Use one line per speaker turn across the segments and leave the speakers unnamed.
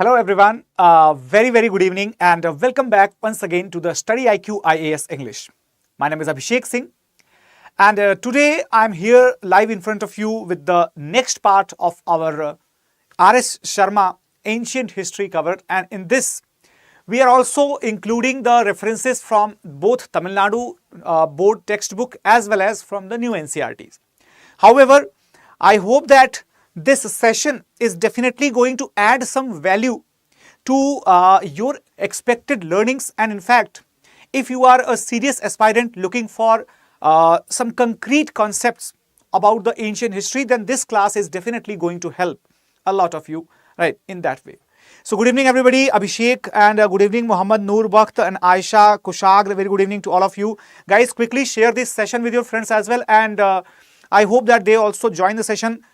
Hello everyone, very good evening and welcome back once again to the StudyIQ IAS English. My name is Abhishek Singh and today I'm here live in front of you with the next part of our R.S. Sharma Ancient History cover, and in this we are also including the references from both Tamil Nadu board textbook as well as from the new NCERTs. However, I hope that this session is definitely going to add some value to your expected learnings, and in fact, if you are a serious aspirant looking for some concrete concepts about the ancient history, then this class is definitely going to help a lot of you, right, in that way. So good evening everybody, Abhishek, and good evening Muhammad Noor Bakht and Aisha Kushag. Very good evening to all of you. Guys, quickly share this session with your friends as well, and I hope that they also join the session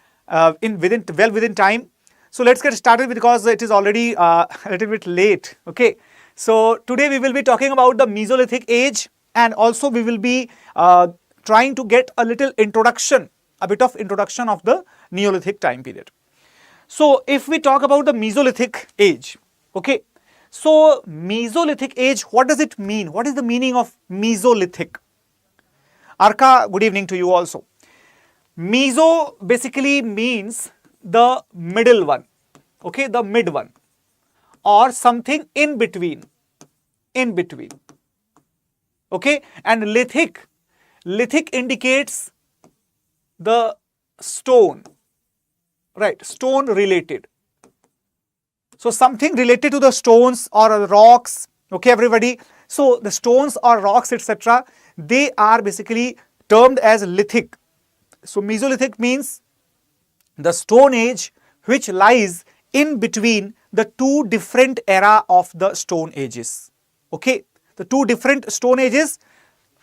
within time. So let's get started because it is already a little bit late. Okay, so today we will be talking about the Mesolithic age, and also we will be trying to get a bit of introduction of the Neolithic time period. So if we talk about the Mesolithic age, okay, so Mesolithic age, what does it mean? What is the meaning of Mesolithic? Arka, good evening to you also. Meso basically means the middle one, okay, the mid one, or something in between, okay, and lithic indicates the stone, right, stone related. So something related to the stones or rocks, okay, everybody. So the stones or rocks, etc., they are basically termed as lithic. So Mesolithic means the Stone Age which lies in between the two different era of the Stone Ages. Okay, the two different Stone Ages,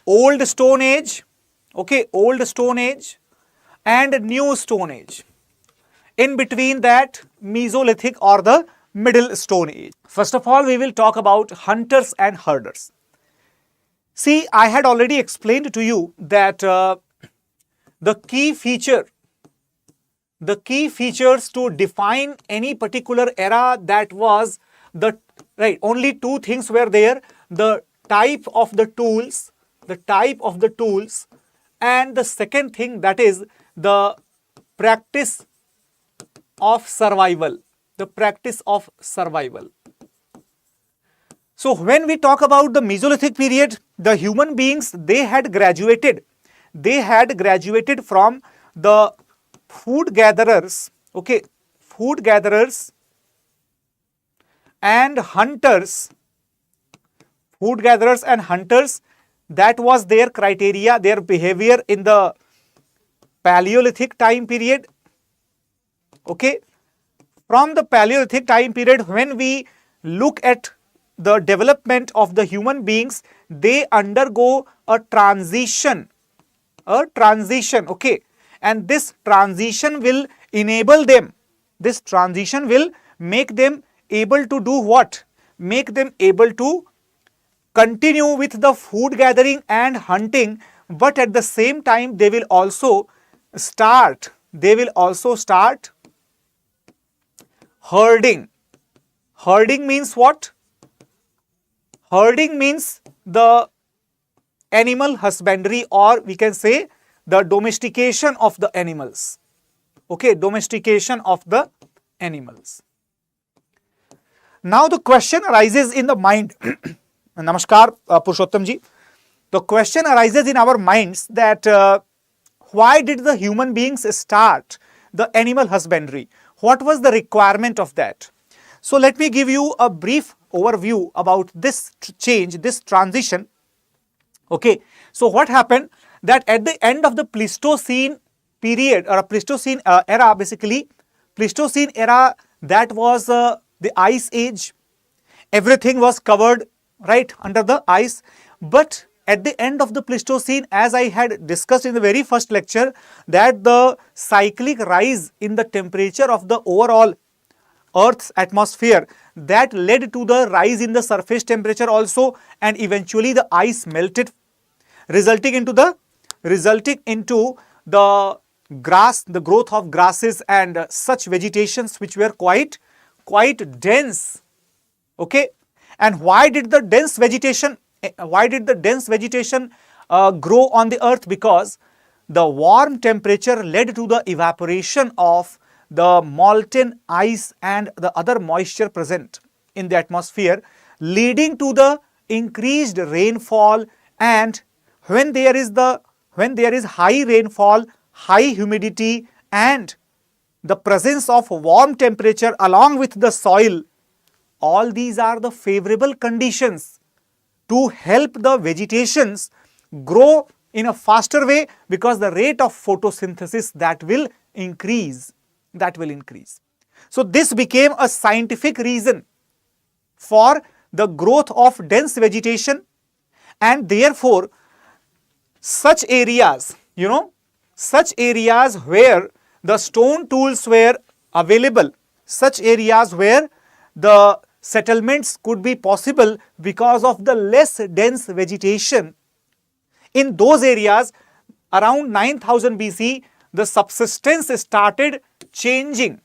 Old Stone Age, okay, Old Stone Age and New Stone Age. In between that, Mesolithic or the Middle Stone Age. First of all, we will talk about hunters and herders. See, I had already explained to you that the key features to define any particular era, that was the only two things were there: the type of the tools, and the second thing, that is the practice of survival, So when we talk about the Mesolithic period, the human beings, they had graduated from the food gatherers, okay, and hunters, that was their criteria, their behavior in the Paleolithic time period, okay. From the Paleolithic time period, when we look at the development of the human beings, they undergo a transition, okay, and this transition will enable them, make them able to do what? Make them able to continue with the food gathering and hunting, but at the same time they will also start herding. Herding means what? Herding means the animal husbandry, or we can say the domestication of the animals, okay, domestication of the animals. Now the question arises in the mind Namaskar Purushottam ji. The question arises in our minds that why did the human beings start the animal husbandry? What was the requirement of that? So let me give you a brief overview about this change, this transition. Okay, so what happened, that at the end of the Pleistocene period, or a Pleistocene era, basically Pleistocene era, that was the ice age. Everything was covered, right, under the ice. But at the end of the Pleistocene, as I had discussed in the very first lecture, that the cyclic rise in the temperature of the overall Earth's atmosphere, that led to the rise in the surface temperature also, and eventually the ice melted, resulting into the grass, the growth of grasses and such vegetations which were quite quite dense. Okay, and why did the dense vegetation grow on the earth? Because the warm temperature led to the evaporation of the molten ice and the other moisture present in the atmosphere, leading to the increased rainfall. And when there is high rainfall, high humidity, and the presence of warm temperature along with the soil, all these are the favorable conditions to help the vegetations grow in a faster way, because the rate of photosynthesis that will increase. So this became a scientific reason for the growth of dense vegetation, and therefore such areas, such areas where the stone tools were available, such areas where the settlements could be possible because of the less dense vegetation. In those areas, around 9000 BC, the subsistence started changing.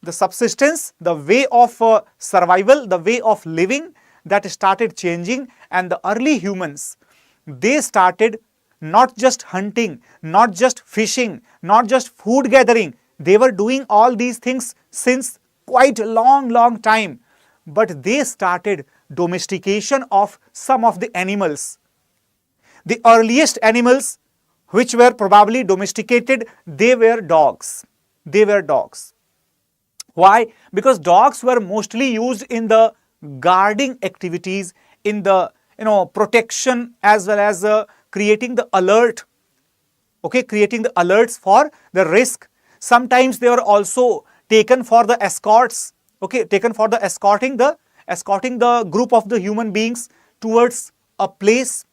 The subsistence, the way of survival, the way of living, that started changing, and the early humans, they started not just hunting, not just fishing, not just food gathering. They were doing all these things since quite a long time. But they started domestication of some of the animals. The earliest animals which were probably domesticated, they were dogs. Why? Because dogs were mostly used in the guarding activities, in the protection, as well as creating the alert. Okay, creating the alerts for the risk. Sometimes they were also taken for the escorts. Okay, taken for the escorting the group of the human beings towards a place.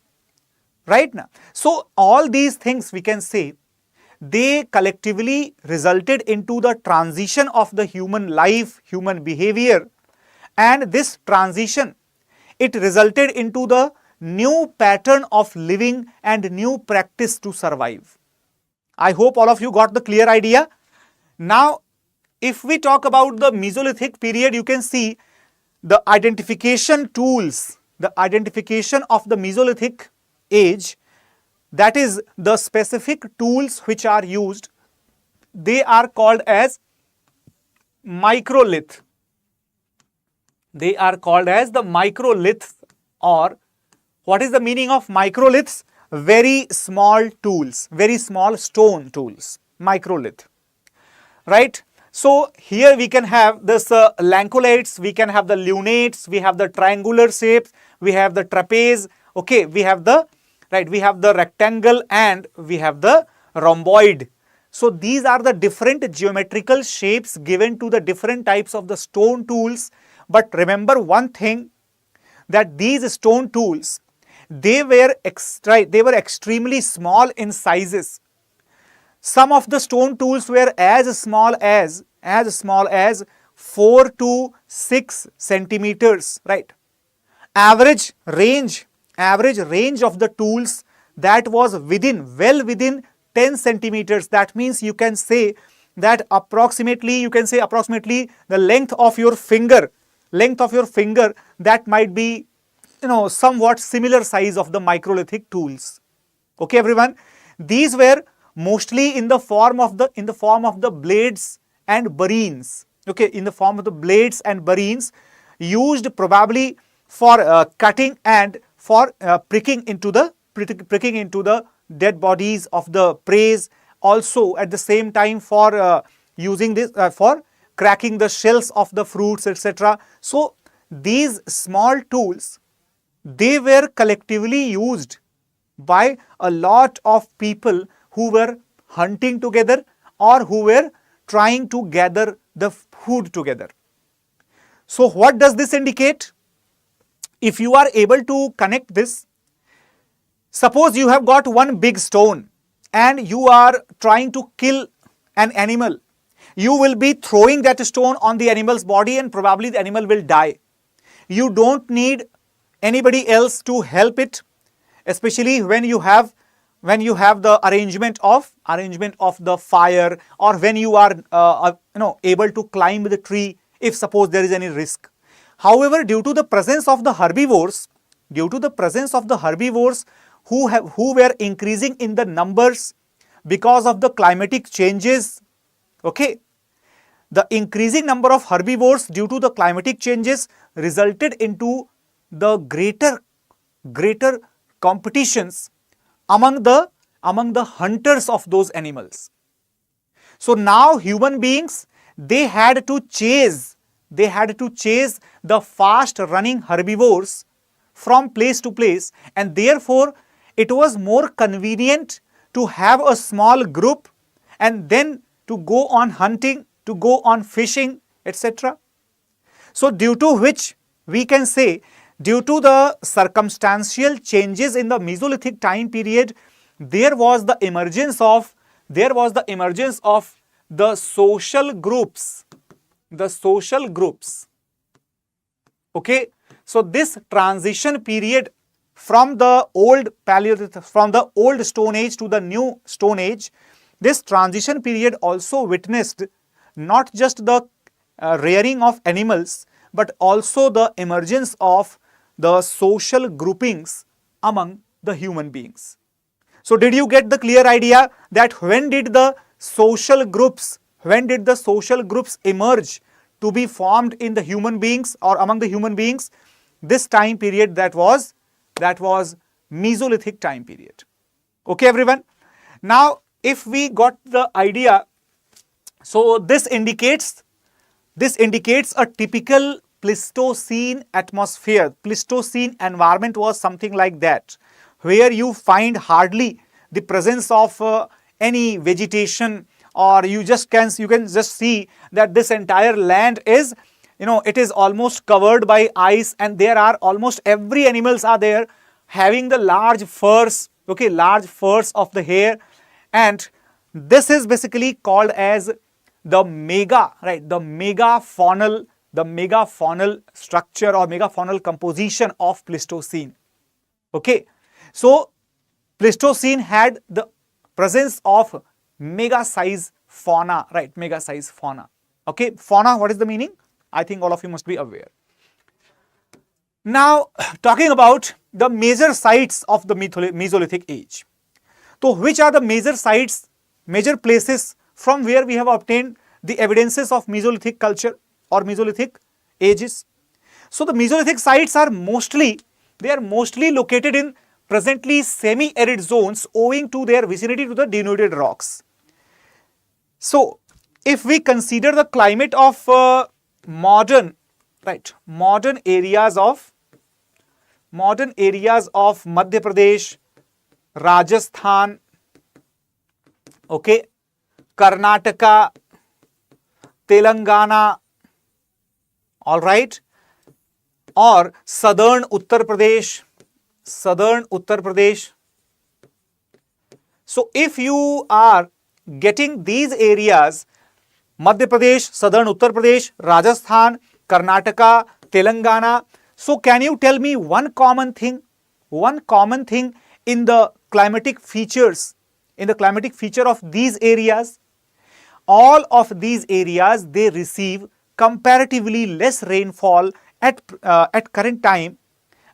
Right now, so all these things, we can say, they collectively resulted into the transition of the human life, human behavior, and this transition, it resulted into the new pattern of living and new practice to survive. I hope all of you got the clear idea. Now, if we talk about the Mesolithic period, you can see the identification tools, the identification of the Mesolithic age, that is the specific tools which are used, they are called as microlith. They are called as the microliths, or what is the meaning of microliths? Very small tools, very small stone tools, microlith. Right? So here we can have this lanceolates, we can have the lunates, we have the triangular shapes, we have the trapeze. Okay, we have the rectangle, and we have the rhomboid. So these are the different geometrical shapes given to the different types of the stone tools. But remember one thing, that these stone tools, they were extremely small in sizes. Some of the stone tools were as small as 4 to 6 centimeters, right? Average range of the tools, that was well within 10 centimeters. That means you can say that approximately the length of your finger, that might be somewhat similar size of the microlithic tools. Okay, everyone, these were mostly in the form of the blades and barines. Okay, in the form of the blades and barines, used probably for cutting and for pricking into the dead bodies of the prey. Also at the same time for using this for cracking the shells of the fruits, etc. So these small tools, they were collectively used by a lot of people who were hunting together or who were trying to gather the food together. So what does this indicate? If you are able to connect this, suppose you have got one big stone and you are trying to kill an animal. You will be throwing that stone on the animal's body and probably the animal will die. You don't need anybody else to help it, especially when you have the arrangement of the fire, or when you are able to climb the tree if suppose there is any risk. However, due to the presence of the herbivores, who were increasing in the numbers because of the climatic changes, okay, the increasing number of herbivores due to the climatic changes resulted into the greater competitions among the hunters of those animals. So now human beings, they had to chase the fast running herbivores from place to place, and therefore it was more convenient to have a small group and then to go on hunting, to go on fishing, etc. So due to which we can say, due to the circumstantial changes in the Mesolithic time period, there was the emergence of the social groups. Okay, so this transition period from the old Stone Age to the new Stone Age, this transition period also witnessed not just the rearing of animals, but also the emergence of the social groupings among the human beings. So did you get the clear idea that when did the social groups emerge to be formed in the human beings or among the human beings? This time period, that was Mesolithic time period. Okay, everyone. Now, if we got the idea, so this indicates a typical Pleistocene atmosphere. Pleistocene environment was something like that, where you find hardly the presence of any vegetation, or you can just see that this entire land is, it is almost covered by ice, and there are almost every animals are there having the large furs, okay, large furs of the hair, and this is basically called as the megafaunal structure or megafaunal composition of Pleistocene. Okay, so Pleistocene had the presence of mega size fauna, right? Mega size fauna. Okay, fauna, what is the meaning? I think all of you must be aware. Now, talking about the major sites of the Mesolithic age. So, which are the major sites, major places from where we have obtained the evidences of Mesolithic culture or Mesolithic ages? So, the Mesolithic sites are mostly located in presently semi-arid zones owing to their vicinity to the denuded rocks. So, if we consider the climate of modern areas of Madhya Pradesh, Rajasthan, okay, Karnataka, Telangana, all right, or southern Uttar Pradesh. So if you are getting these areas, Madhya Pradesh, southern Uttar Pradesh, Rajasthan, Karnataka, Telangana, so can you tell me one common thing in the climatic features, of these areas? All of these areas, they receive comparatively less rainfall at current time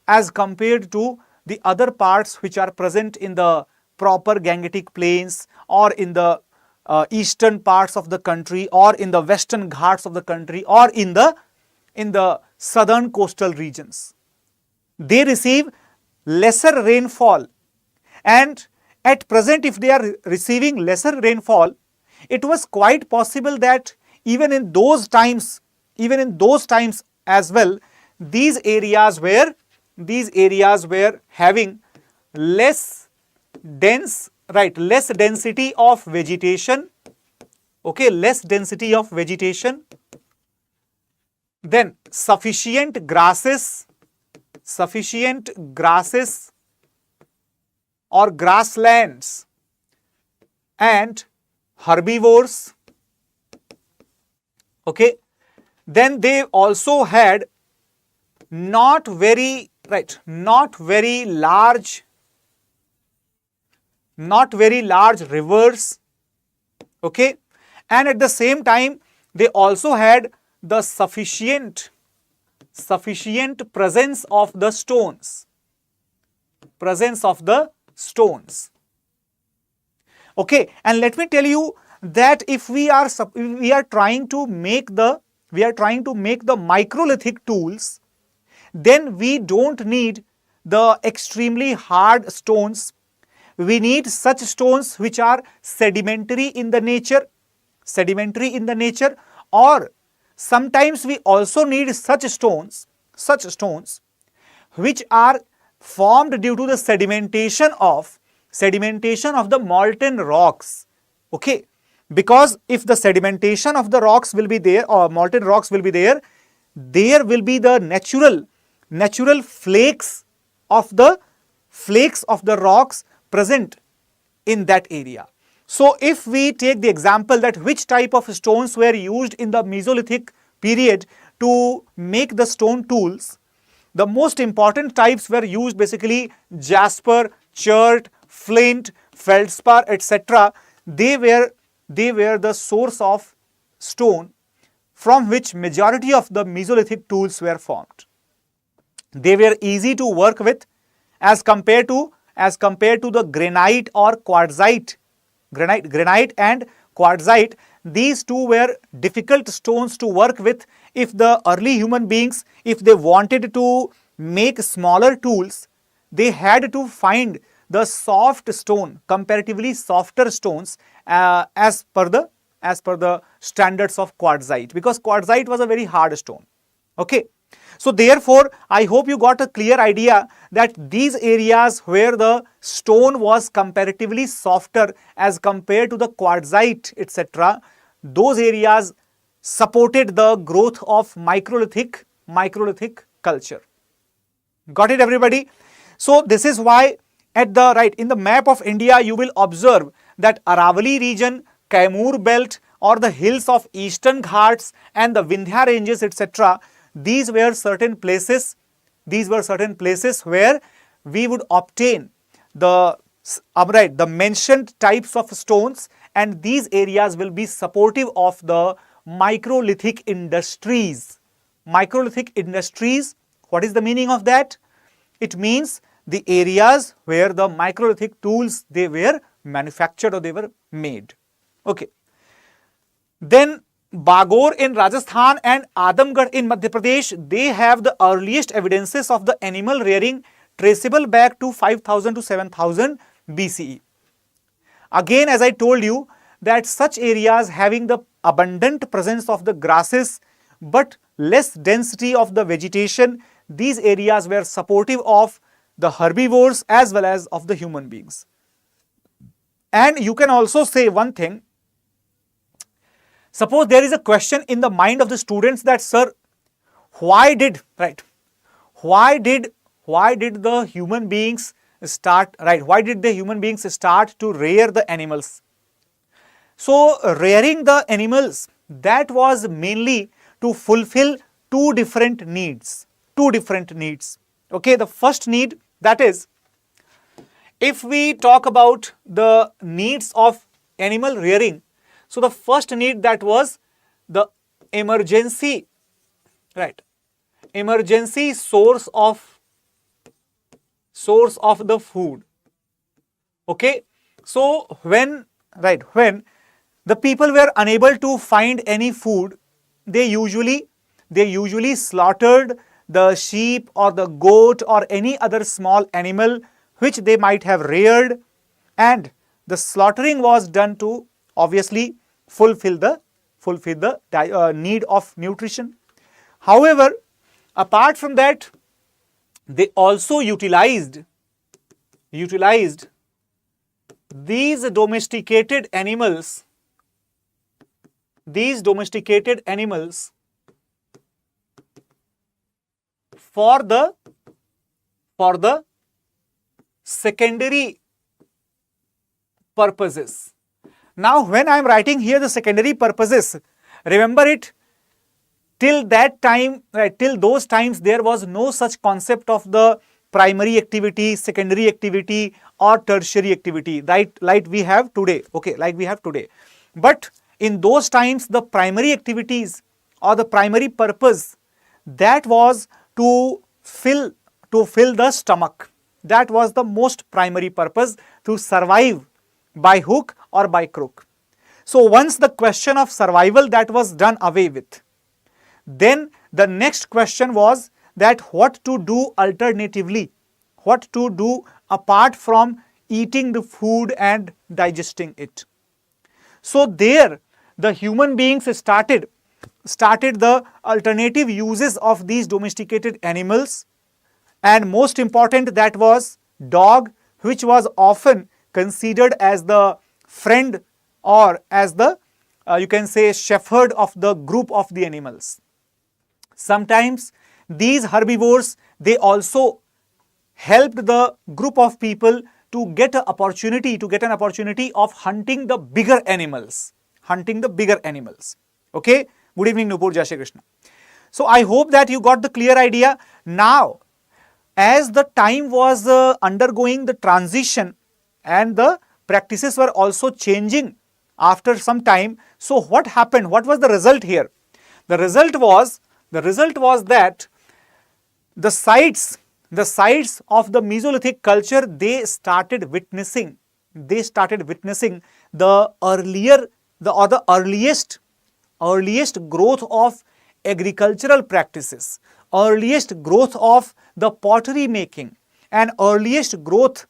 as compared to the other parts which are present in the proper Gangetic plains or in the eastern parts of the country or in the western ghats of the country or in the southern coastal regions. They receive lesser rainfall, and at present if they are receiving lesser rainfall, it was quite possible that even in those times as well, these areas were having less density of vegetation, okay, less density of vegetation, then sufficient grasses or grasslands and herbivores, okay. Then they also had not very large rivers, okay, and at the same time they also had the sufficient presence of the stones. Okay, and let me tell you that if we are trying to make the microlithic tools, then we don't need the extremely hard stones. We need such stones which are sedimentary in the nature, or sometimes we also need such stones which are formed due to the sedimentation of the molten rocks. Okay, because if the sedimentation of the rocks will be there, or molten rocks will be there, there will be the natural flakes of the rocks present in that area. So if we take the example that which type of stones were used in the Mesolithic period to make the stone tools, the most important types were used basically jasper, chert, flint, feldspar, etc. They were the source of stone from which majority of the Mesolithic tools were formed. They were easy to work with as compared to the granite or quartzite. Granite and quartzite, these two were difficult stones to work with. If the early human beings, if they wanted to make smaller tools, they had to find the soft stone, comparatively softer stones as per the standards of quartzite, because quartzite was a very hard stone. Okay. So therefore, I hope you got a clear idea that these areas where the stone was comparatively softer as compared to the quartzite, etc., those areas supported the growth of microlithic culture. Got it, everybody? So this is why at the right in the map of India you will observe that Aravalli region, Kaimur belt, or the hills of Eastern Ghats and the Vindhya ranges, etc., these were certain places where we would obtain the mentioned types of stones, and these areas will be supportive of the microlithic industries. Microlithic industries, what is the meaning of that? It means the areas where the microlithic tools, they were manufactured or they were made. Okay. Then Bagor in Rajasthan and Adamgarh in Madhya Pradesh, they have the earliest evidences of the animal rearing traceable back to 5000 to 7000 BCE. Again, as I told you, that such areas having the abundant presence of the grasses but less density of the vegetation, these areas were supportive of the herbivores as well as of the human beings. And you can also say one thing. Suppose there is a question in the mind of the students that, sir, why did the human beings start to rear the animals? So rearing the animals, that was mainly to fulfill two different needs. Okay, the first need, that is, if we talk about the needs of animal rearing, so the first need, that was the emergency source of the food. Okay, so when the people were unable to find any food, they usually slaughtered the sheep or the goat or any other small animal which they might have reared, and the slaughtering was done to obviously fulfill the need of nutrition. However, apart from that, they also utilized these domesticated animals for the secondary purposes. Now, when I am writing here the secondary purposes, remember it, till those times there was no such concept of the primary activity, secondary activity or tertiary activity, like we have today. Okay, like we have today. But in those times, the primary activities or the primary purpose, that was to fill the stomach. That was the most primary purpose, to survive by hook or by crook. So once the question of survival that was done away with, then the next question was that what to do alternatively, what to do apart from eating the food and digesting it. So there the human beings started the alternative uses of these domesticated animals, and most important, that was dog, which was often considered as the friend or as the you can say shepherd of the group of the animals. Sometimes these herbivores, they also helped the group of people to get an opportunity of hunting the bigger animals. Okay. Good evening, Nupur. Jai Shri Krishna. So I hope that you got the clear idea. Now, as the time was undergoing the transition and the practices were also changing after some time, so what happened? What was the result here? The result was that the sites of the Mesolithic culture, they started witnessing the earliest growth of agricultural practices, earliest growth of the pottery making, and earliest growth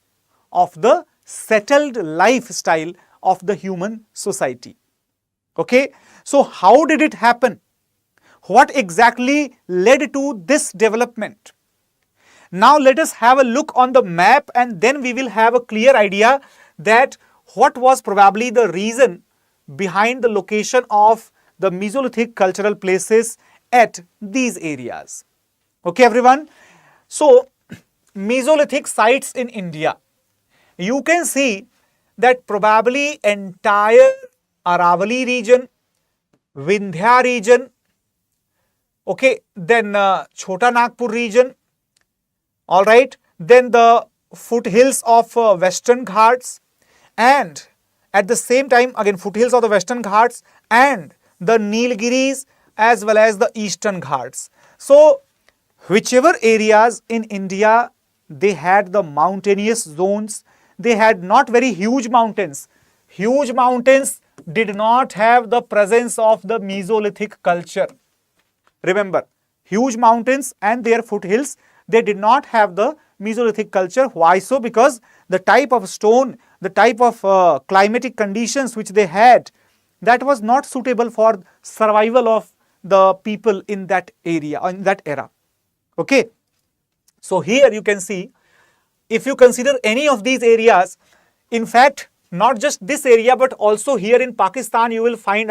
of the settled lifestyle of the human society. Okay, so how did it happen? What exactly led to this development? Now let us have a look on the map, and then we will have a clear idea that what was probably the reason behind the location of the Mesolithic cultural places at these areas. Okay, everyone. So Mesolithic sites in India, you can see that probably entire Aravalli region, Vindhya region, okay, then Chota Nagpur region, all right, then the foothills of Western Ghats, and at the same time again foothills of the Western Ghats and the Nilgiris as well as the Eastern Ghats. So whichever areas in India, they had the mountainous zones, they had not very huge mountains. Huge mountains did not have the presence of the Mesolithic culture. Remember, huge mountains and their foothills, they did not have the Mesolithic culture. Why so? Because the type of stone, the type of climatic conditions which they had, that was not suitable for survival of the people in that area, in that era. Okay. So here you can see, if you consider any of these areas, in fact, not just this area, but also here in Pakistan, you will find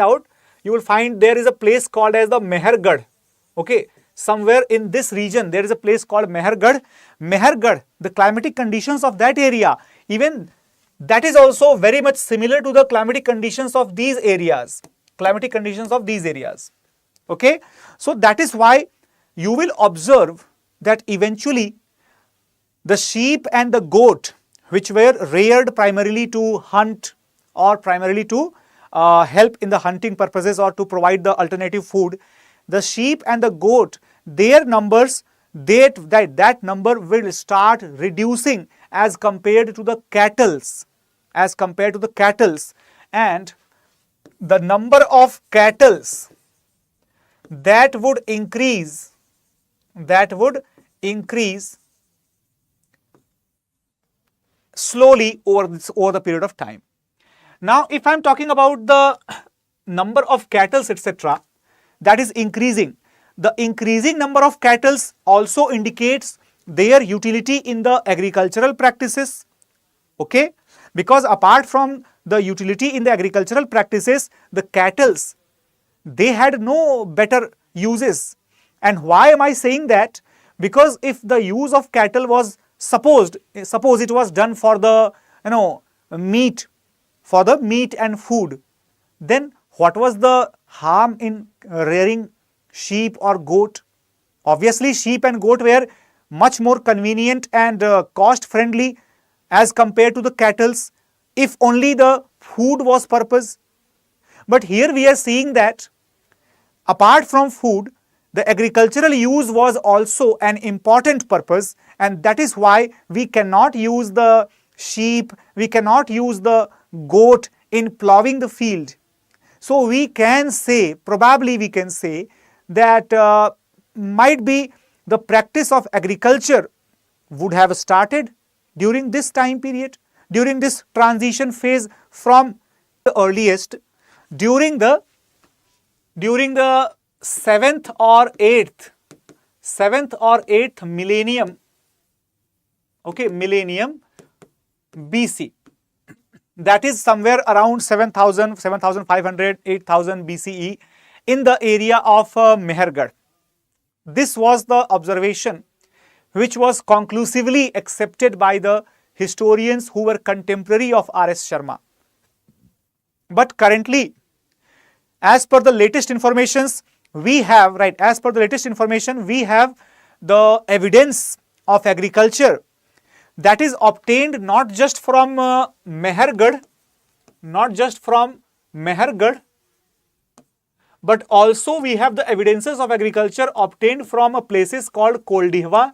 there is a place called as the Mehergarh. Okay. Somewhere in this region, there is a place called Mehergarh. Mehergarh, the climatic conditions of that area, even that is also very much similar to the climatic conditions of these areas. Okay. So that is why you will observe that eventually the sheep and the goat, which were reared primarily to hunt or primarily to help in the hunting purposes or to provide the alternative food, the sheep and the goat, their numbers, that number will start reducing as compared to the cattles, and the number of cattles that would increase slowly over the period of time. Now, if I am talking about the number of cattle, etc., that is increasing. The increasing number of cattle also indicates their utility in the agricultural practices. Okay, because apart from the utility in the agricultural practices, the cattle, they had no better uses. And why am I saying that? Because if the use of cattle was suppose it was done for the meat and food, then what was the harm in rearing sheep or goat? Obviously, sheep and goat were much more convenient and cost friendly as compared to the cattle, if only the food was purpose. But here we are seeing that apart from food, the agricultural use was also an important purpose, and that is why we cannot use the sheep, we cannot use the goat in plowing the field. So we can say, probably we can say that might be the practice of agriculture would have started during this time period, during this transition phase from the earliest, during the 7th or 8th millennium, okay, millennium BC. That is somewhere around 7,000, 7,500, 8,000 BCE in the area of Mehergarh. This was the observation which was conclusively accepted by the historians who were contemporary of R.S. Sharma. But currently, as per the latest informations we have, as per the latest information we have the evidence of agriculture that is obtained not just from Mehergarh, but also we have the evidences of agriculture obtained from places called Koldihwa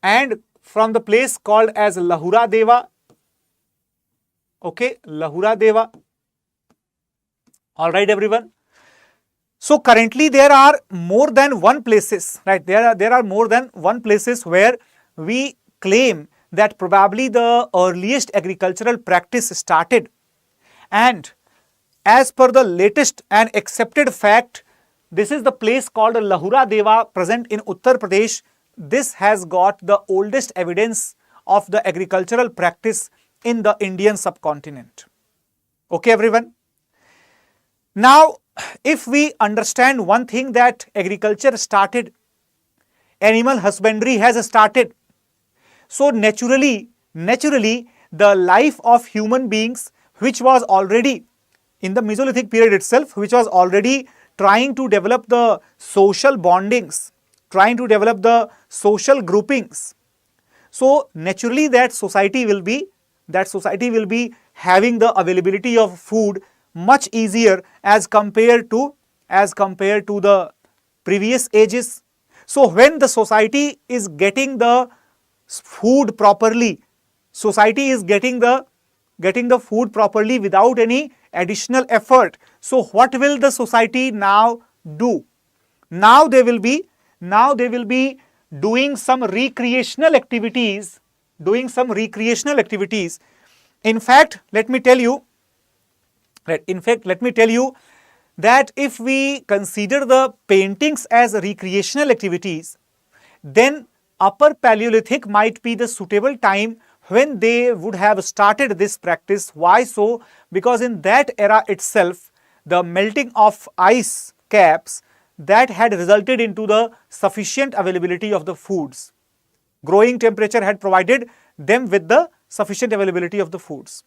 and from the place called as Lahura Deva. Okay, Lahura Deva. All right, everyone. So currently there are more than one places, there are more than one places where we claim that probably the earliest agricultural practice started, and as per the latest and accepted fact, this is the place called Lahura Deva present in Uttar Pradesh. This has got the oldest evidence of the agricultural practice in the Indian subcontinent. Okay, everyone. Now, if we understand one thing, that agriculture started, animal husbandry has started. So naturally, the life of human beings, which was already in the Mesolithic period itself, which was already trying to develop the social bondings, trying to develop the social groupings. So naturally that society will be having the availability of food much easier as compared to the previous ages. So when the society is getting the food properly, food properly without any additional effort. So what will the society now do? Now they will be doing some recreational activities. In fact, let me tell you that if we consider the paintings as recreational activities, then Upper Paleolithic might be the suitable time when they would have started this practice. Why so? Because in that era itself, the melting of ice caps that had resulted into the sufficient availability of the foods. Growing temperature had provided them with the sufficient availability of the foods.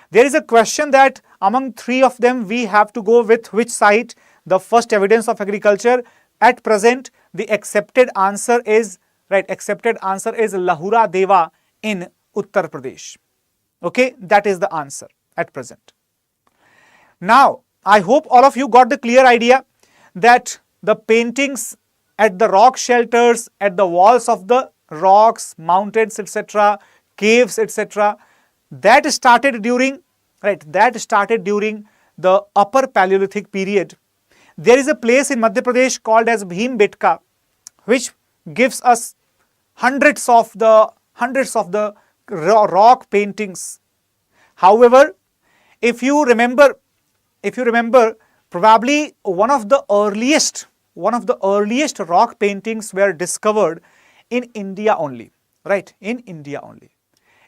There is a question that among three of them we have to go with which site the first evidence of agriculture. At present, the accepted answer is Lahura Deva in Uttar Pradesh. Okay, that is the answer at present. Now, I hope all of you got the clear idea that the paintings at the rock shelters, at the walls of the rocks, mountains, etc., caves, etc., that started during the Upper Paleolithic period. There is a place in Madhya Pradesh called as Bhimbetka, which gives us hundreds of the rock paintings. However, if you remember, probably one of the earliest rock paintings were discovered in India only, in India only.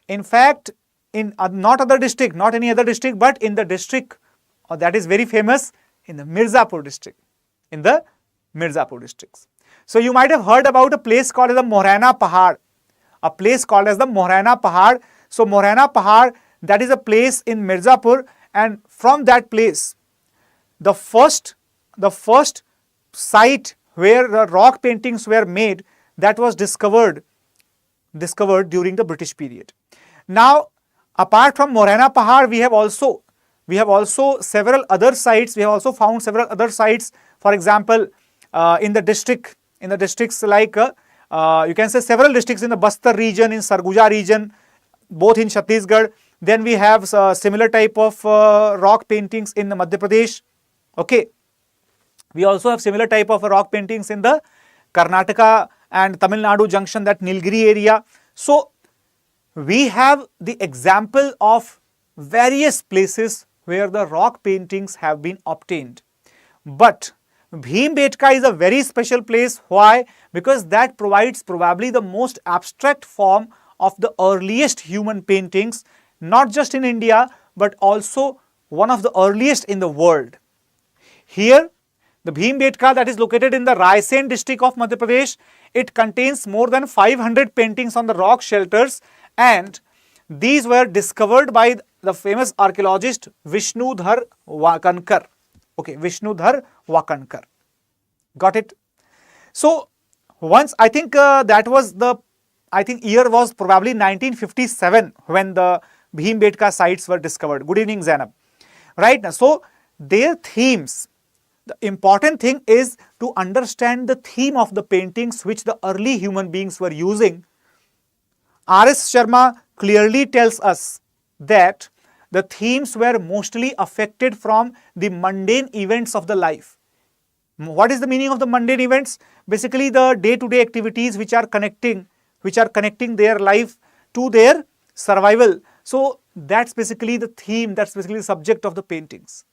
In fact, in not any other district, but in the district that is very famous, in the Mirzapur district, So you might have heard about a place called as the Morena Pahad. So Morena Pahad, that is a place in Mirzapur, and from that place, the first site where the rock paintings were made, that was discovered during the British period. Now, apart from Morena Pahad, we have also We have also several other sites. We have also found several other sites. For example, in the districts like you can say several districts in the Bastar region, in Sarguja region, both in Chhattisgarh. Then we have similar type of rock paintings in the Madhya Pradesh. Okay. We also have similar type of rock paintings in the Karnataka and Tamil Nadu junction, that Nilgiri area. So we have the example of various places where the rock paintings have been obtained. But Bhimbetka is a very special place. Why? Because that provides probably the most abstract form of the earliest human paintings, not just in India, but also one of the earliest in the world. Here, the Bhimbetka that is located in the Raisen district of Madhya Pradesh, it contains more than 500 paintings on the rock shelters, and these were discovered by the famous archaeologist Vishnudhar Wakankar. Okay, Vishnudhar Wakankar. Got it? So, once I think that was the, I think year was probably 1957 when the Bhimbetka sites were discovered. Good evening, Zainab. Right now, so their themes, the important thing is to understand the theme of the paintings which the early human beings were using. R.S. Sharma clearly tells us that the themes were mostly affected from the mundane events of the life. What is the meaning of the mundane events? Basically the day-to-day activities which are connecting their life to their survival. So that's basically the theme, that's basically the subject of the paintings.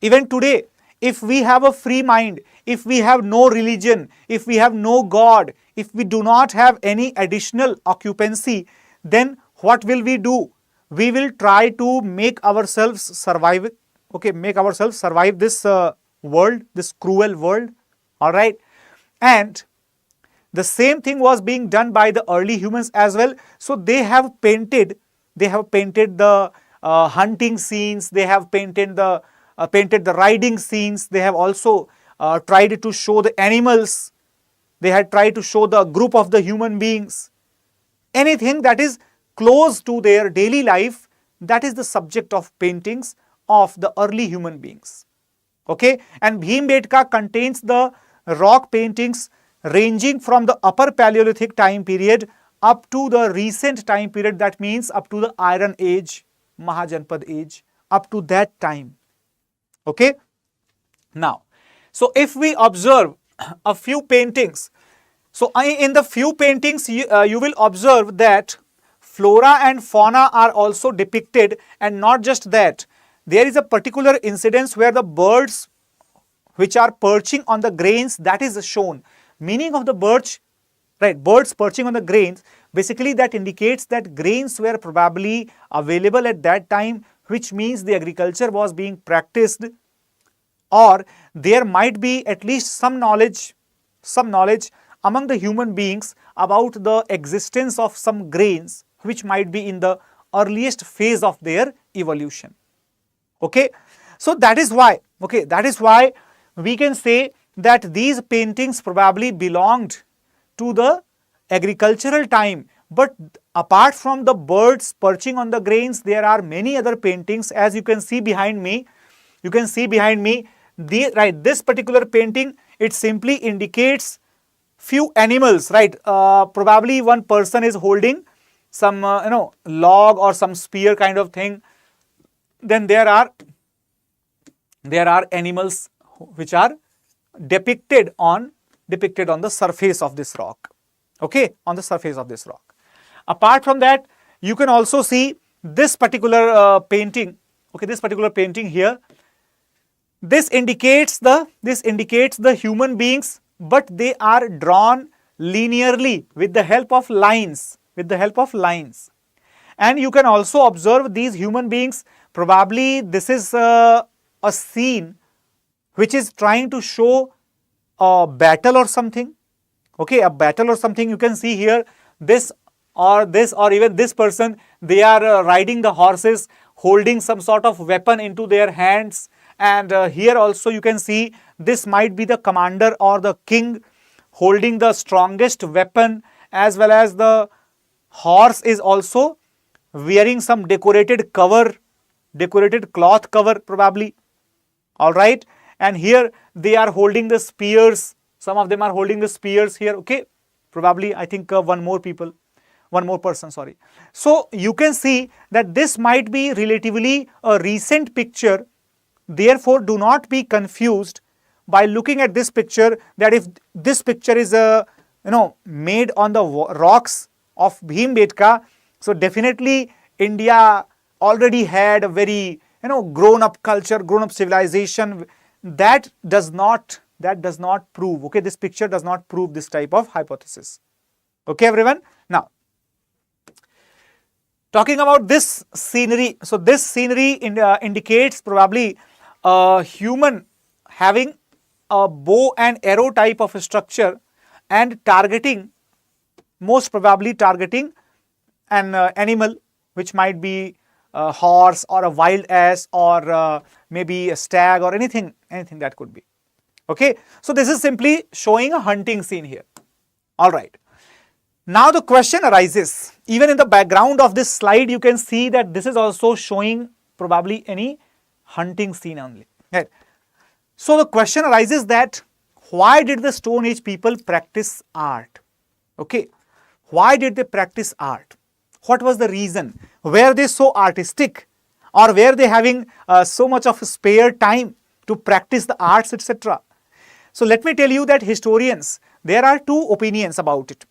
Even today, if we have a free mind, if we have no religion, if we have no God, if we do not have any additional occupancy, then what will we do? We will try to make ourselves survive, okay, make ourselves survive this world, this cruel world, all right? And the same thing was being done by the early humans as well. So they have painted the hunting scenes, they have painted the riding scenes, they have also tried to show the animals, they had tried to show the group of the human beings. Anything that is close to their daily life, that is the subject of paintings of the early human beings. Okay, and Bhimbetka contains the rock paintings ranging from the upper Paleolithic time period up to the recent time period, that means up to the Iron Age, Mahajanpad age, up to that time. Okay. Now, so if we observe a few paintings, so in the few paintings you will observe that flora and fauna are also depicted, and not just that, there is a particular incidence where the birds which are perching on the grains, that is shown. Meaning of the birds, right, birds perching on the grains, basically that indicates that grains were probably available at that time, which means the agriculture was being practiced, or there might be at least some knowledge among the human beings about the existence of some grains which might be in the earliest phase of their evolution. Okay, so that is why we can say that these paintings probably belonged to the agricultural time. But apart from the birds perching on the grains, there are many other paintings, as you can see behind me. This particular painting, it simply indicates few animals, right? Probably one person is holding some log or some spear kind of thing. Then there are animals which are depicted on the surface of this rock. Okay, on the surface of this rock. Apart from that, you can also see this particular painting. Okay, this particular painting here. This indicates the human beings, but they are drawn linearly with the help of lines. And you can also observe these human beings. Probably this is a scene which is trying to show a battle or something. Okay, a battle or something. You can see here this or even this person, they are riding the horses, holding some sort of weapon into their hands. And here also you can see this might be the commander or the king holding the strongest weapon, as well as the horse is also wearing some decorated cover decorated cloth cover probably. All right, and here they are holding the spears. Some of them are holding the spears here. Okay, probably I think one more person, sorry. So you can see that this might be relatively a recent picture. Therefore, do not be confused by looking at this picture, that if this picture is made on the rocks of Bhimbetka, so definitely India already had a very grown up culture, grown up civilization. That does not prove, okay, this picture does not prove this type of hypothesis. Okay, everyone. Now, talking about this scenery, so this scenery indicates probably a human having a bow and arrow type of structure and targeting, most probably targeting an animal, which might be a horse or a wild ass or maybe a stag or anything that could be. Okay, so this is simply showing a hunting scene here. All right. Now the question arises, even in the background of this slide, you can see that this is also showing probably any hunting scene only. Right. So the question arises that why did the Stone Age people practice art? Okay, why did they practice art? What was the reason? Were they so artistic, or were they having so much of spare time to practice the arts, etc.? So let me tell you that historians, there are two opinions about it.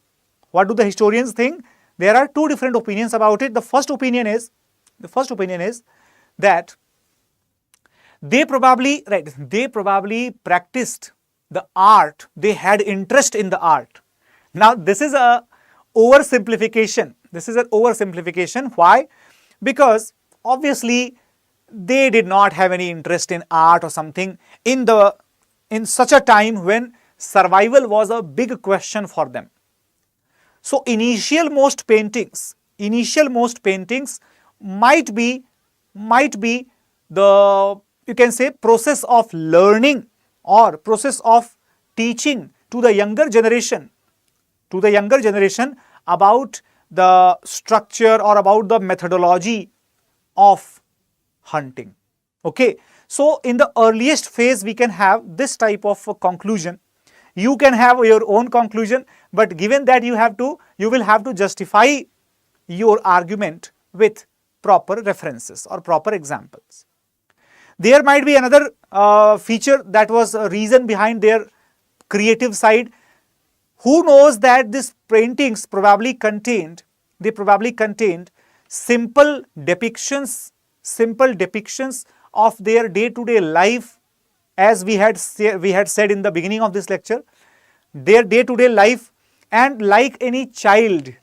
What do the historians think? There are two different opinions about it. The first opinion is that they probably practiced the art. They had interest in the art. Now this is a oversimplification. Why? Because obviously they did not have any interest in art or something in such a time when survival was a big question for them. So initial most paintings might be the, you can say, process of learning or process of teaching to the younger generation about the structure or about the methodology of hunting. Okay, so in the earliest phase we can have this type of conclusion. You can have your own conclusion, but given that you will have to justify your argument with proper references or proper examples. There might be another feature that was a reason behind their creative side. Who knows that these paintings probably contained simple depictions of their day-to-day life, as we had said in the beginning of this lecture, their day-to-day life. And like any child,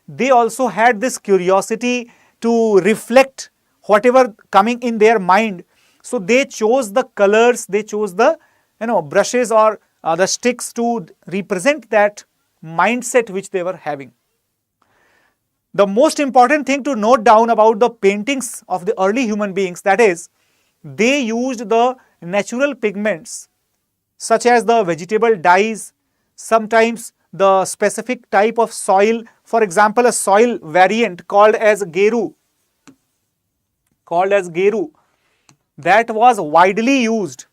they also had this curiosity to reflect whatever coming in their mind. So they chose the colors, they chose the brushes or the sticks to represent that mindset which they were having. The most important thing to note down about the paintings of the early human beings, that is, they used the natural pigments such as the vegetable dyes, sometimes the specific type of soil, for example a soil variant called as geru, that was widely used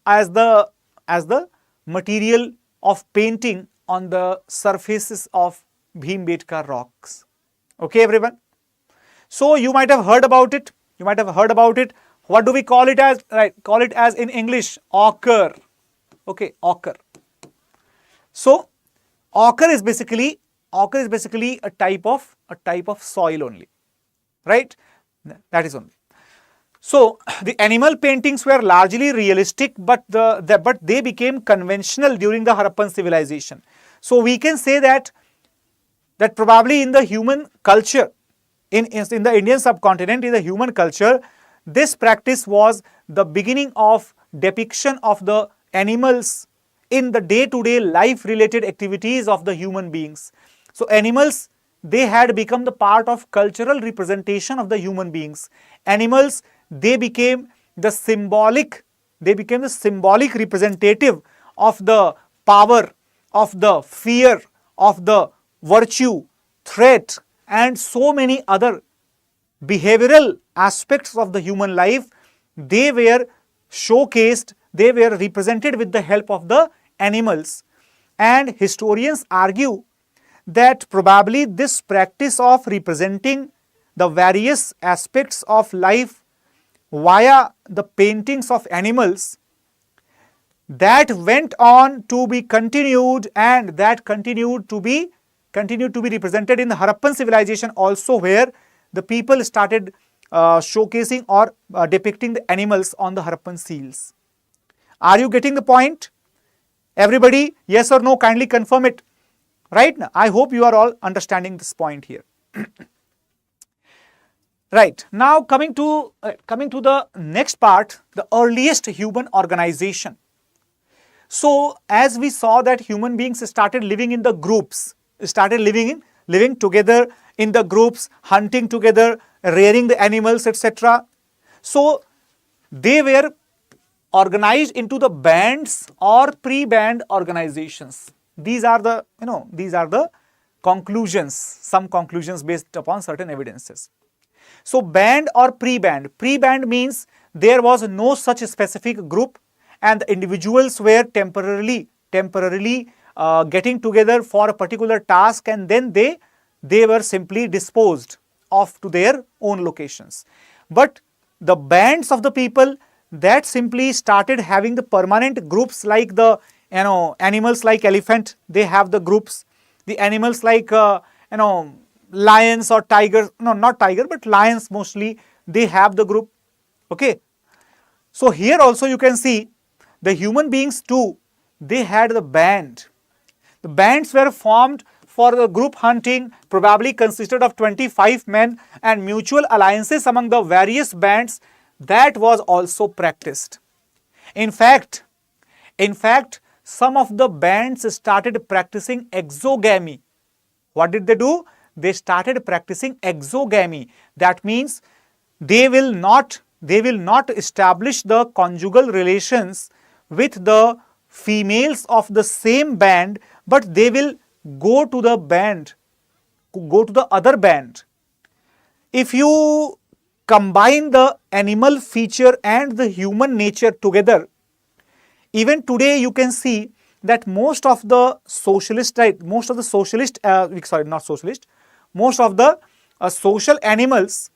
as the material of painting on the surfaces of Bhimbetka rocks. Okay, everyone. So you might have heard about it. What do we call it as? Right, call it as in English ochre. Okay, ochre. So ochre is basically a type of soil only, right? That is only. So the animal paintings were largely realistic, but they became conventional during the Harappan civilization. So we can say that probably in the human culture, in the Indian subcontinent, in the human culture, this practice was the beginning of depiction of the animals in the day-to-day life related activities of the human beings. So animals, they had become the part of cultural representation of the human beings. Animals, they became the symbolic representative of the power, of the fear, of the virtue, threat, and so many other behavioral aspects of the human life, they were showcased, they were represented with the help of the animals. And historians argue that probably this practice of representing the various aspects of life via the paintings of animals, that went on to be continued, and that continued to be represented in the Harappan civilization also, where the people started showcasing or depicting the animals on the Harappan seals. Are you getting the point? Everybody, yes or no, kindly confirm it. Right now, I hope you are all understanding this point here. Right, now coming to the next part, the earliest human organization. So as we saw that human beings started living in the groups, started living together in the groups, hunting together, rearing the animals, etc. So they were organized into the bands or pre-band organizations. These are the conclusions, some conclusions based upon certain evidences. So band or pre-band. Pre-band means there was no such specific group, and the individuals were temporarily getting together for a particular task, and then they were simply disposed off to their own locations. But the bands of the people, that simply started having the permanent groups, like the animals like elephant, they have the groups. The animals like lions or tigers, no, not tiger, but lions mostly, they have the group. Okay, so here also you can see the human beings too, they had the band. The bands were formed for the group hunting, probably consisted of 25 men, and mutual alliances among the various bands, that was also practiced. In fact, some of the bands started practicing exogamy. What did they do? They started practicing exogamy. That means they will not establish the conjugal relations with the females of the same band, but they will go to the other band. If you combine the animal feature and the human nature together, even today you can see that most of the social animals,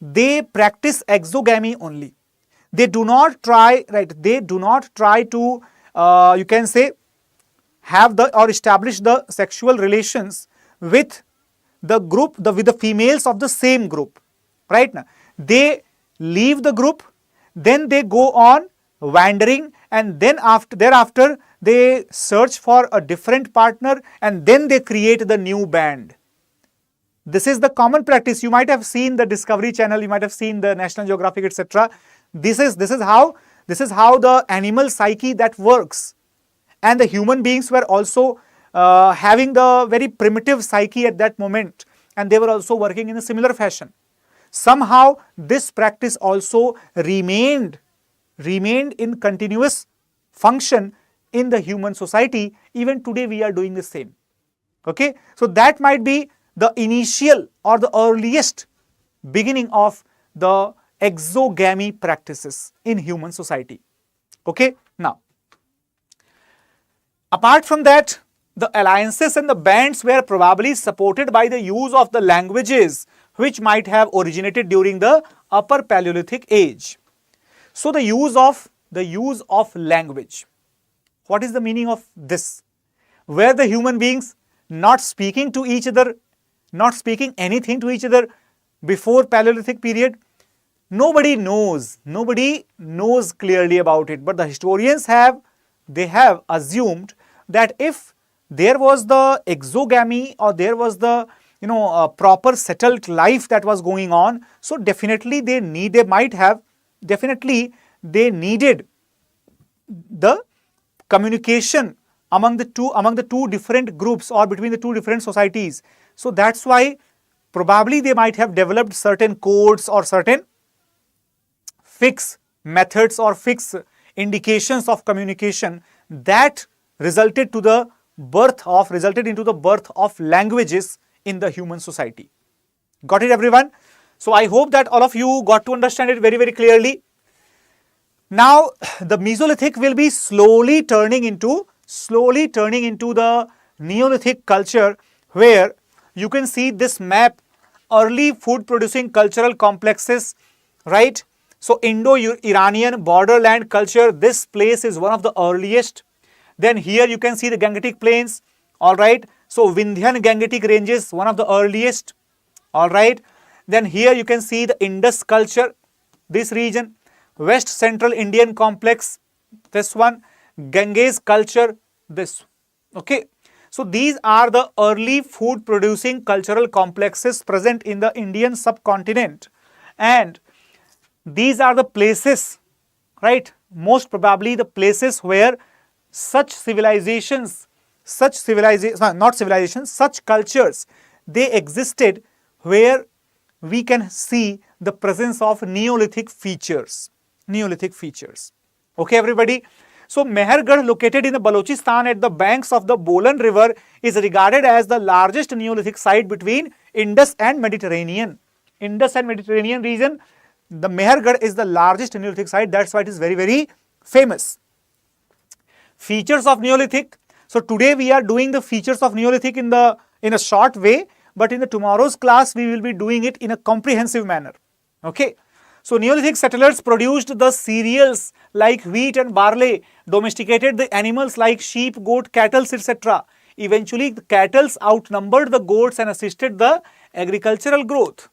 they practice exogamy only. They do not try, to you can say have or establish the sexual relations with the group, with the females of the same group. Right now, they leave the group, then they go on wandering, and then thereafter they search for a different partner, and then they create the new band. This is the common practice. You might have seen the Discovery Channel, you might have seen the National Geographic, etc. This is how the animal psyche that works. And the human beings were also having the very primitive psyche at that moment, and they were also working in a similar fashion. Somehow this practice also remained in continuous function in the human society. Even today we are doing the same. Okay, so that might be the initial or the earliest beginning of the exogamy practices in human society. Okay, now apart from that, the alliances and the bands were probably supported by the use of the languages which might have originated during the Upper Paleolithic age. So the use of language. What is the meaning of this? Were the human beings not speaking to each other, not speaking anything to each other before Paleolithic period? Nobody knows clearly about it, but the historians have assumed that if there was the exogamy, or there was the proper settled life that was going on, so definitely they needed the communication among the two different groups, or between the two different societies. So that's why probably they might have developed certain codes or certain fixed methods or fixed indications of communication that resulted into the birth of languages in the human society. Got it, everyone? So I hope that all of you got to understand it very, very clearly. Now, the Mesolithic will be slowly turning into the Neolithic culture, where you can see this map, early food producing cultural complexes, right? So Indo-Iranian borderland culture, this place is one of the earliest. Then here you can see the Gangetic plains, all right? So Vindhyan Gangetic ranges, one of the earliest, all right? Then here you can see the Indus culture, this region, West Central Indian complex, this one, Ganges culture, this, okay? So these are the early food producing cultural complexes present in the Indian subcontinent, and these are the places, right? Most probably the places where such civilizations, such cultures, they existed, where we can see the presence of Neolithic features. Okay, everybody? So Mehergarh, located in the Balochistan at the banks of the Bolan River, is regarded as the largest Neolithic site between Indus and Mediterranean. Region, the Mehergarh is the largest Neolithic site. That's why it is very, very famous. Features of Neolithic. So today we are doing the features of Neolithic in a short way, but in the tomorrow's class we will be doing it in a comprehensive manner. Okay. So Neolithic settlers produced the cereals like wheat and barley, domesticated the animals like sheep, goat, cattle, etc. Eventually the cattle outnumbered the goats and assisted the agricultural growth.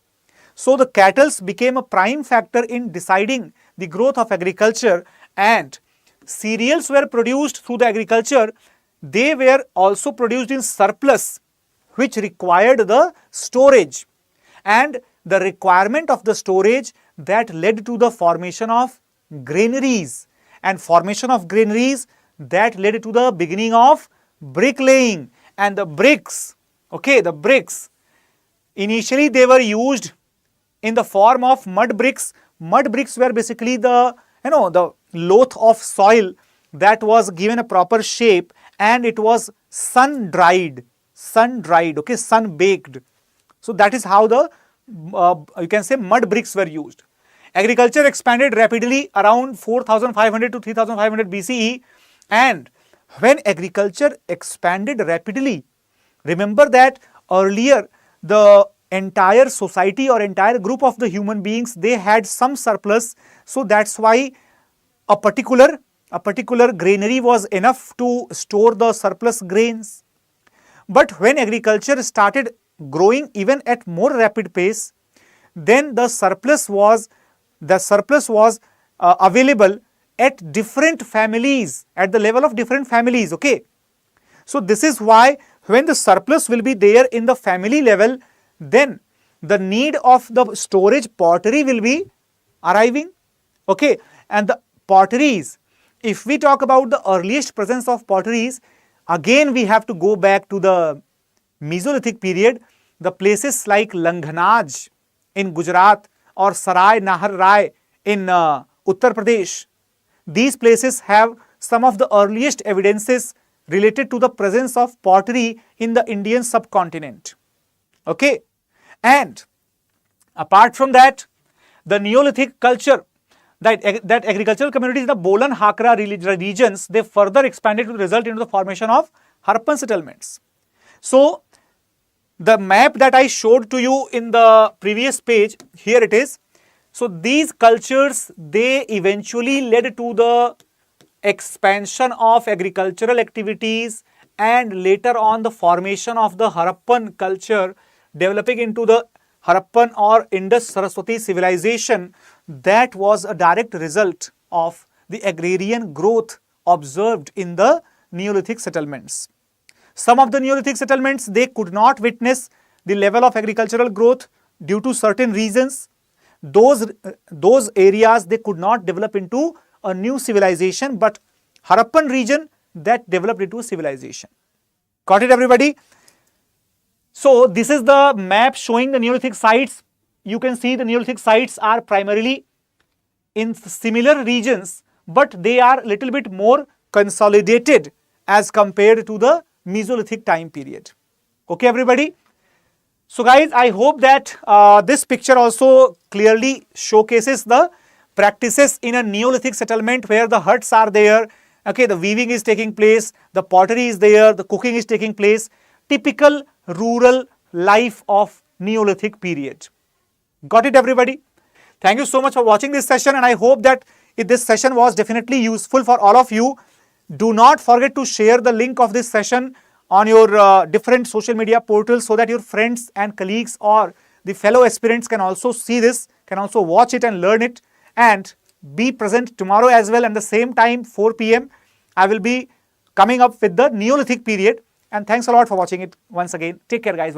So the cattle became a prime factor in deciding the growth of agriculture, and cereals were produced through the agriculture. They were also produced in surplus, which required the storage, and the requirement of the storage that led to the formation of granaries, and formation of granaries that led to the beginning of bricklaying. And the bricks, okay, the bricks, initially they were used in the form of mud bricks. Mud bricks were basically the loaf of soil that was given a proper shape, and it was sun dried, okay, sun baked. So that is how the you can say mud bricks were used. Agriculture expanded rapidly around 4500 to 3500 BCE, and when agriculture expanded rapidly, remember that earlier the entire society or entire group of the human beings, they had some surplus. So that's why a particular granary was enough to store the surplus grains. But when agriculture started growing even at more rapid pace, then the surplus was available at different families, at the level of different families. Okay, so this is why when the surplus will be there in the family level, then the need of the storage pottery will be arriving. Okay, and the potteries, if we talk about the earliest presence of potteries, again we have to go back to the Mesolithic period. The places like Langhanaj in Gujarat or Sarai Nahar Rai in Uttar Pradesh, these places have some of the earliest evidences related to the presence of pottery in the Indian subcontinent. Okay, and apart from that, the Neolithic culture, that agricultural communities in the Bolan Hakra regions, they further expanded to result into the formation of Harappan settlements. So the map that I showed to you in the previous page, here it is. So these cultures, they eventually led to the expansion of agricultural activities, and later on the formation of the Harappan culture, developing into the Harappan or Indus Saraswati civilization. That was a direct result of the agrarian growth observed in the Neolithic settlements. Some of the Neolithic settlements, they could not witness the level of agricultural growth due to certain reasons. Those areas, they could not develop into a new civilization, but Harappan region, that developed into a civilization. Got it, everybody? So this is the map showing the Neolithic sites. You can see the Neolithic sites are primarily in similar regions, but they are a little bit more consolidated as compared to the Mesolithic time period. Okay, everybody? So guys, I hope that this picture also clearly showcases the practices in a Neolithic settlement where the huts are there, okay, the weaving is taking place, the pottery is there, the cooking is taking place, typical rural life of Neolithic period. Got it, everybody? Thank you so much for watching this session, and I hope that if this session was definitely useful for all of you, do not forget to share the link of this session on your different social media portals so that your friends and colleagues or the fellow aspirants can also see this, can also watch it and learn it, and be present tomorrow as well. And the same time, 4 p.m. I will be coming up with the Neolithic period. And thanks a lot for watching it once again. Take care, guys.